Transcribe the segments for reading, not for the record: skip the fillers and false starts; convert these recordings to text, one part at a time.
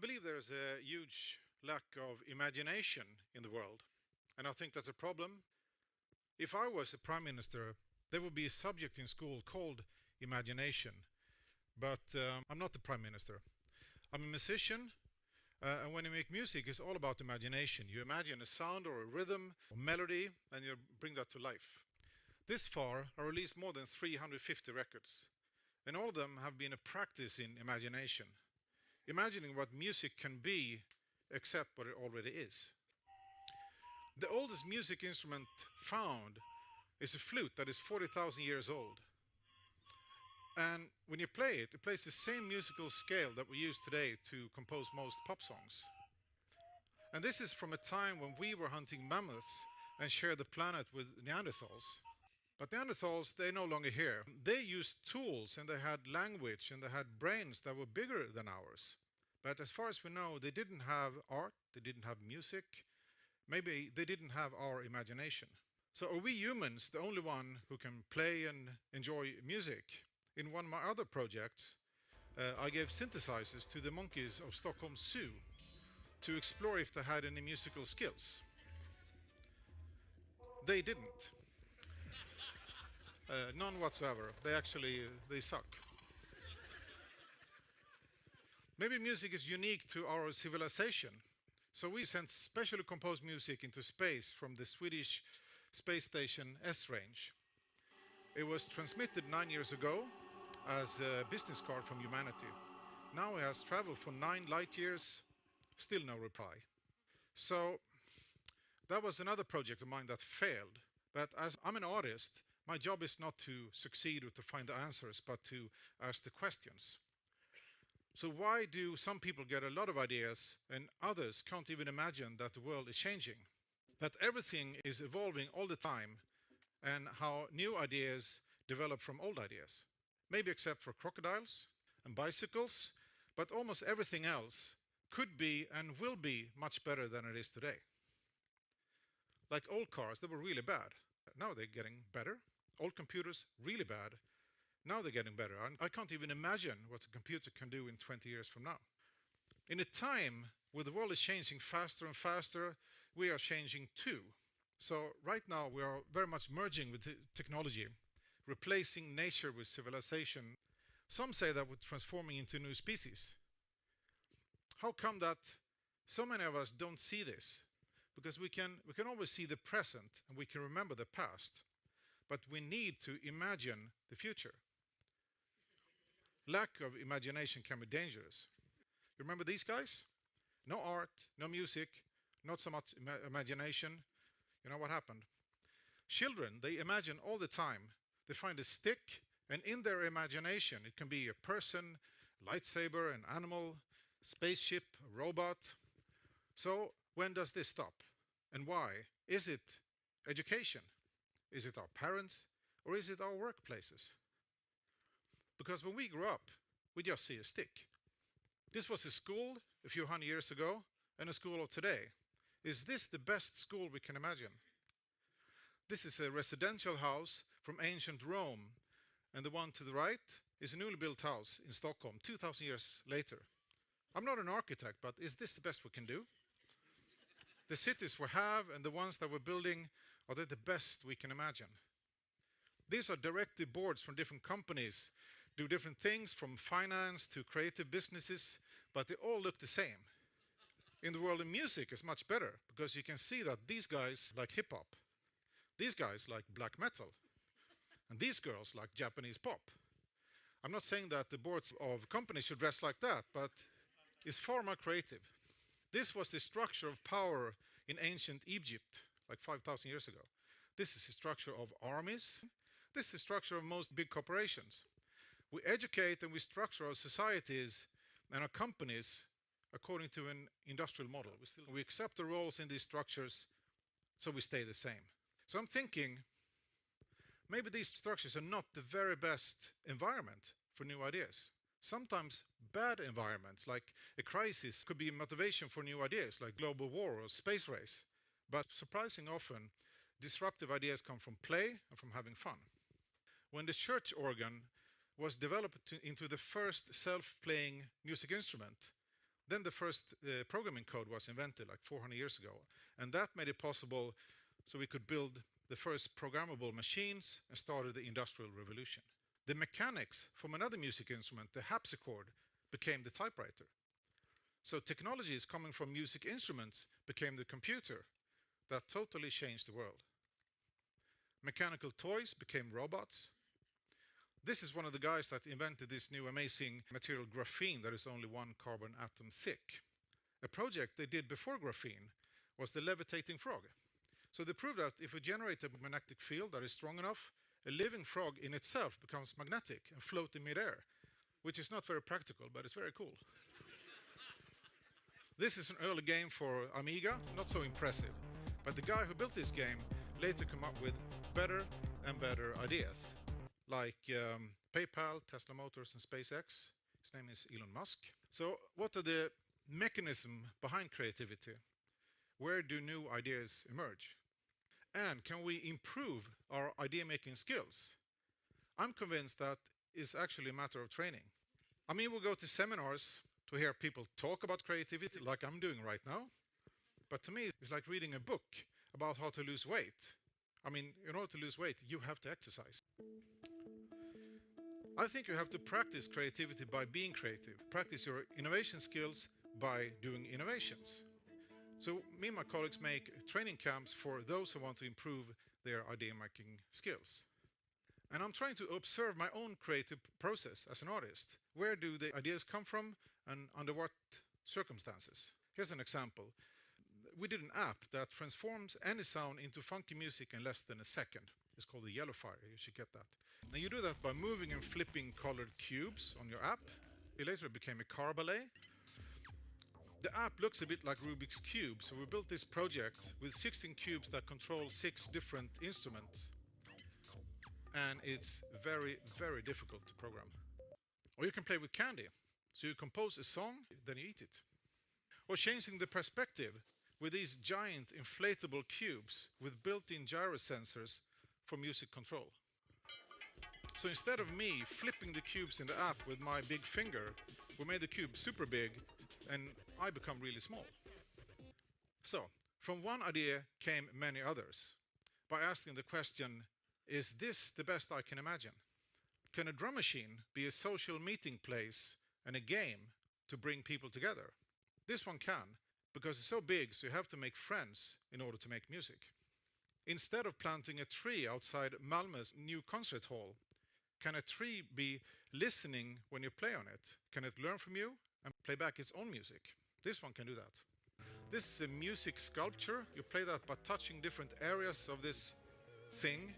believe there's a huge lack of imagination in the world, and I think that's a problem. If I was a prime minister, there would be a subject in school called imagination, but I'm not the prime minister. I'm a musician, and when you make music, it's all about imagination. You imagine a sound or a rhythm or melody, and you bring that to life. This far, I released more than 350 records, and all of them have been a practice in imagination. Imagining what music can be, except what it already is. The oldest music instrument found is a flute that is 40,000 years old. And when you play it, it plays the same musical scale that we use today to compose most pop songs. And this is from a time when we were hunting mammoths and shared the planet with Neanderthals. But Neanderthals, they're no longer here. They used tools and they had language and they had brains that were bigger than ours. But as far as we know, they didn't have art, they didn't have music, maybe they didn't have our imagination. So are we humans the only one who can play and enjoy music? In one of my other projects, I gave synthesizers to the monkeys of Stockholm Zoo to explore if they had any musical skills. They didn't. None whatsoever. They suck. Maybe music is unique to our civilization. So we sent specially composed music into space from the Swedish space station Esrange. It was transmitted 9 years ago as a business card from humanity. Now it has traveled for 9 light years, still no reply. So that was another project of mine that failed. But as I'm an artist, my job is not to succeed or to find the answers, but to ask the questions. So why do some people get a lot of ideas and others can't even imagine that the world is changing? That everything is evolving all the time and how new ideas develop from old ideas. Maybe except for crocodiles and bicycles, but almost everything else could be and will be much better than it is today. Like old cars, they were really bad. Now they're getting better. Old computers, really bad. Now they're getting better. I can't even imagine what a computer can do in 20 years from now. In a time where the world is changing faster and faster, we are changing too. So right now we are very much merging with technology, replacing nature with civilization. Some say that we're transforming into a new species. How come that so many of us don't see this? Because we can always see the present and we can remember the past, but we need to imagine the future. Lack of imagination can be dangerous. You remember these guys? No art, no music, not so much imagination. You know what happened? Children, they imagine all the time. They find a stick, and in their imagination, it can be a person, a lightsaber, an animal, spaceship, a robot. So when does this stop? And why? Is it education? Is it our parents? Or is it our workplaces? Because when we grew up, we just see a stick. This was a school a few hundred years ago and a school of today. Is this the best school we can imagine? This is a residential house from ancient Rome, and the one to the right is a newly built house in Stockholm 2,000 years later. I'm not an architect, but is this the best we can do? The cities we have and the ones that we're building, are they the best we can imagine? These are directive boards from different companies, do different things from finance to creative businesses, but they all look the same. In the world of music, it's much better because you can see that these guys like hip hop, these guys like black metal, and these girls like Japanese pop. I'm not saying that the boards of companies should dress like that, but it's far more creative. This was the structure of power in ancient Egypt, like 5,000 years ago. This is the structure of armies. This is the structure of most big corporations. We educate and we structure our societies and our companies according to an industrial model. We accept the roles in these structures, so we stay the same. So I'm thinking, maybe these structures are not the very best environment for new ideas. Sometimes bad environments, like a crisis, could be a motivation for new ideas, like global war or space race. But surprisingly often, disruptive ideas come from play and from having fun. When the church organ was developed into the first self-playing music instrument, Then the first programming code was invented like 400 years ago, and that made it possible so we could build the first programmable machines and started the Industrial Revolution. The mechanics from another music instrument, the harpsichord, became the typewriter. So technologies coming from music instruments became the computer that totally changed the world. Mechanical toys became robots. This is one of the guys that invented this new amazing material graphene that is only 1 carbon atom thick. A project they did before graphene was the levitating frog. So they proved that if we generate a magnetic field that is strong enough, a living frog in itself becomes magnetic and float in midair, which is not very practical, but it's very cool. This is an early game for Amiga, not so impressive, but the guy who built this game later came up with better and better ideas, like PayPal, Tesla Motors, and SpaceX. His name is Elon Musk. So what are the mechanisms behind creativity? Where do new ideas emerge? And can we improve our idea-making skills? I'm convinced that is actually a matter of training. I mean, we'll go to seminars to hear people talk about creativity like I'm doing right now. But to me, it's like reading a book about how to lose weight. I mean, in order to lose weight, you have to exercise. I think you have to practice creativity by being creative. Practice your innovation skills by doing innovations. So me and my colleagues make training camps for those who want to improve their idea-making skills. And I'm trying to observe my own creative process as an artist. Where do the ideas come from and under what circumstances? Here's an example. We did an app that transforms any sound into funky music in less than a second. It's called the Yellowfire. You should get that. And you do that by moving and flipping colored cubes on your app. It later became a car ballet. The app looks a bit like Rubik's Cube, so we built this project with 16 cubes that control 6 different instruments. And it's very, very difficult to program. Or you can play with candy. So you compose a song, then you eat it. Or changing the perspective with these giant inflatable cubes with built-in gyro sensors for music control. So instead of me flipping the cubes in the app with my big finger, we made the cube super big and I become really small. So, from one idea came many others. By asking the question, is this the best I can imagine? Can a drum machine be a social meeting place and a game to bring people together? This one can, because it's so big, so you have to make friends in order to make music. Instead of planting a tree outside Malmö's new concert hall, can a tree be listening when you play on it? Can it learn from you and play back its own music? This one can do that. This is a music sculpture. You play that by touching different areas of this thing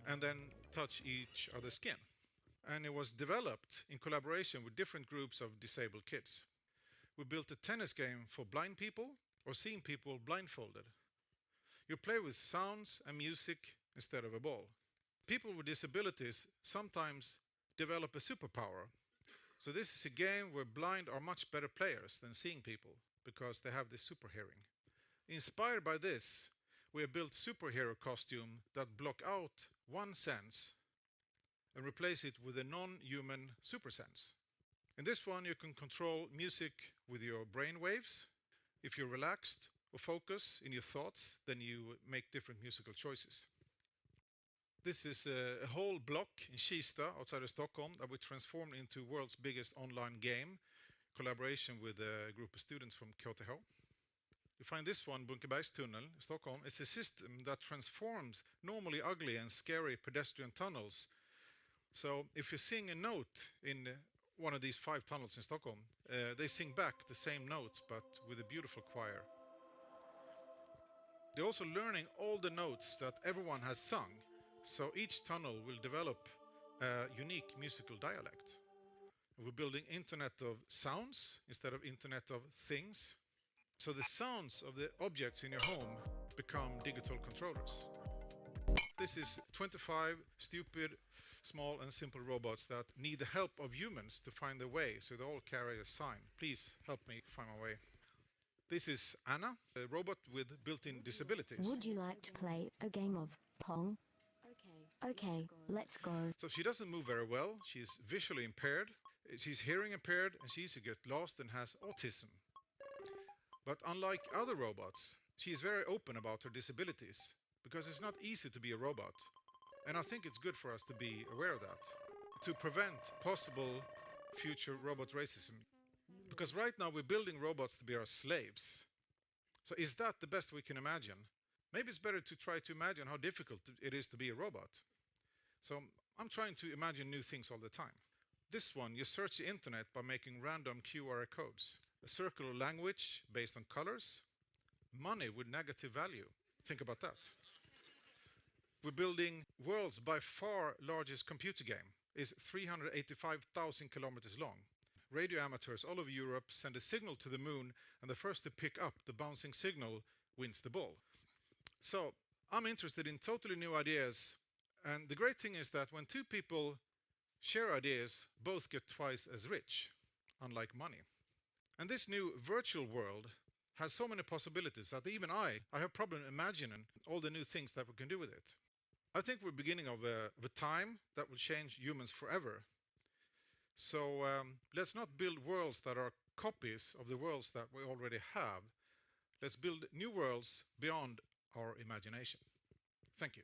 and then touch each other's skin. And it was developed in collaboration with different groups of disabled kids. We built a tennis game for blind people or seeing people blindfolded. You play with sounds and music instead of a ball. People with disabilities sometimes develop a superpower. So this is a game where blind are much better players than seeing people because they have this super hearing. Inspired by this, we have built superhero costume that block out one sense and replace it with a non-human super sense. In this one, you can control music with your brain waves. If you're relaxed or focus in your thoughts, then you make different musical choices. This is a whole block in Kista outside of Stockholm that we transformed into world's biggest online game, collaboration with a group of students from KTH. You find this one, Brunkebergstunnel in Stockholm. It's a system that transforms normally ugly and scary pedestrian tunnels. So if you sing a note in one of these 5 tunnels in Stockholm, they sing back the same notes but with a beautiful choir. They're also learning all the notes that everyone has sung. So each tunnel will develop a unique musical dialect. We're building Internet of Sounds instead of Internet of Things. So the sounds of the objects in your home become digital controllers. This is 25 stupid, small and simple robots that need the help of humans to find their way, so they all carry a sign. Please help me find my way. This is Anna, a robot with built-in disabilities. Would you like to play a game of Pong? Okay, let's go. So she doesn't move very well. She's visually impaired, she's hearing impaired, and she easily gets lost and has autism. But unlike other robots, she is very open about her disabilities, because it's not easy to be a robot. And I think it's good for us to be aware of that, to prevent possible future robot racism. Because right now we're building robots to be our slaves. So is that the best we can imagine? Maybe it's better to try to imagine how difficult it is to be a robot. So I'm trying to imagine new things all the time. This one, you search the internet by making random QR codes. A circular language based on colors. Money with negative value. Think about that. We're building world's by far largest computer game. It's 385,000 kilometers long. Radio amateurs all over Europe send a signal to the moon, and the first to pick up the bouncing signal wins the ball. So I'm interested in totally new ideas, and the great thing is that when two people share ideas, both get twice as rich, unlike money. And this new virtual world has so many possibilities that even I have problem imagining all the new things that we can do with it. I think we're beginning of a time that will change humans forever. So let's not build worlds that are copies of the worlds that we already have. Let's build new worlds beyond our imagination. Thank you.